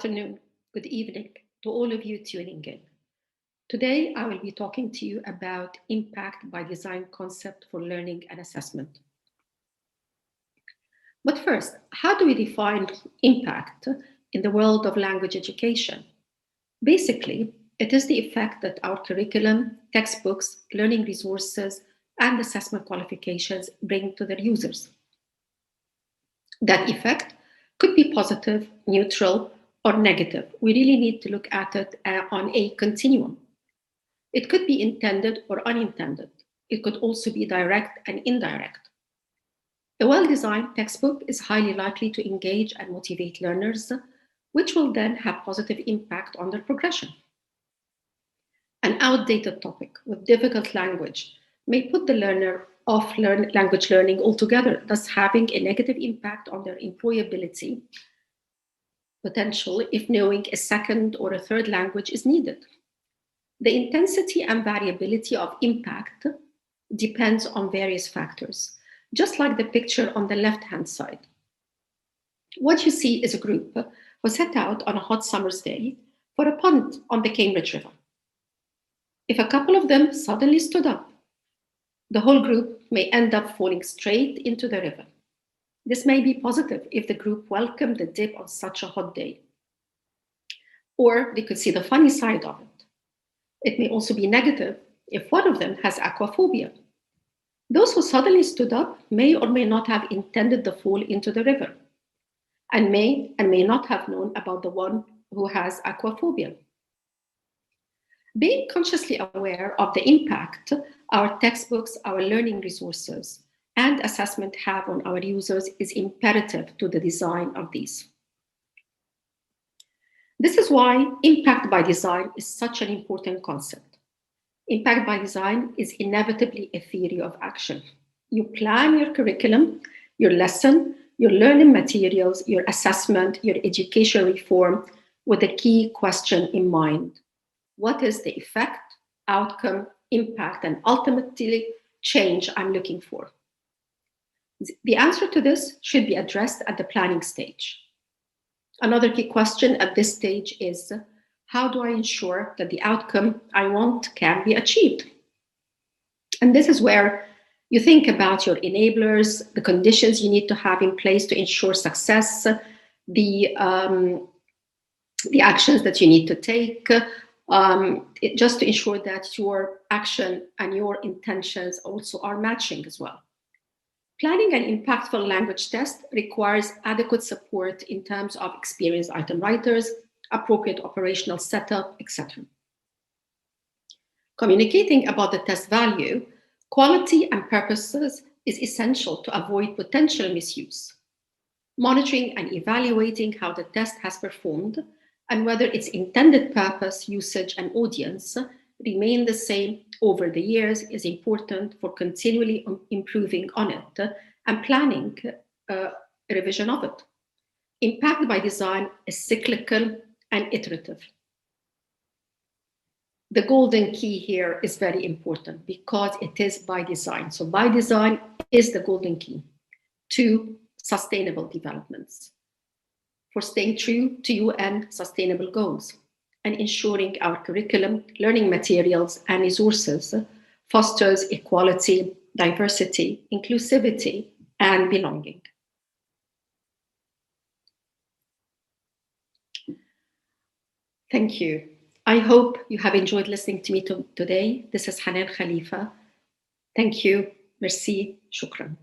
afternoon, good evening to all of you tuning in. Today, I will be talking to you about impact by design concept for learning and assessment. But first, how do we define impact in the world of language education? Basically, it is the effect that our curriculum, textbooks, learning resources, and assessment qualifications bring to their users. That effect could be positive, neutral, or negative. We really need to look at it on a continuum. It could be intended or unintended. It could also be direct and indirect. A well-designed textbook is highly likely to engage and motivate learners, which will then have positive impact on their progression. An outdated topic with difficult language may put the learner off language learning altogether, thus having a negative impact on their employability potential if knowing a second or a third language is needed. The intensity and variability of impact depends on various factors, just like the picture on the left-hand side. What you see is a group who set out on a hot summer's day for a punt on the Cambridge River. If a couple of them suddenly stood up, the whole group may end up falling straight into the river. This may be positive if the group welcomed the dip on such a hot day. Or they could see the funny side of it. It may also be negative if one of them has aquaphobia. Those who suddenly stood up may or may not have intended the fall into the river, and may not have known about the one who has aquaphobia. Being consciously aware of the impact our textbooks, our learning resources, and assessment have on our users is imperative to the design of these. This is why impact by design is such an important concept. Impact by design is inevitably a theory of action. You plan your curriculum, your lesson, your learning materials, your assessment, your education reform with a key question in mind. What is the effect, outcome, impact, and ultimately change I'm looking for? The answer to this should be addressed at the planning stage. Another key question at this stage is, how do I ensure that the outcome I want can be achieved? And this is where you think about your enablers, the conditions you need to have in place to ensure success, the actions that you need to take, just to ensure that your action and your intentions also are matching as well. Planning an impactful language test requires adequate support in terms of experienced item writers, appropriate operational setup, etc. Communicating about the test value, quality, and purposes is essential to avoid potential misuse. Monitoring and evaluating how the test has performed and whether its intended purpose, usage, and audience remain the same over the years is important for continually improving on it and planning a revision of it. Impact by design is cyclical and iterative. The golden key here is very important because it is by design. So by design is the golden key to sustainable developments, for staying true to UN sustainable goals, and ensuring our curriculum, learning materials, and resources fosters equality, diversity, inclusivity, and belonging. Thank you. I hope you have enjoyed listening to me today. This is Hanan Khalifa. Thank you. Merci. Shukran.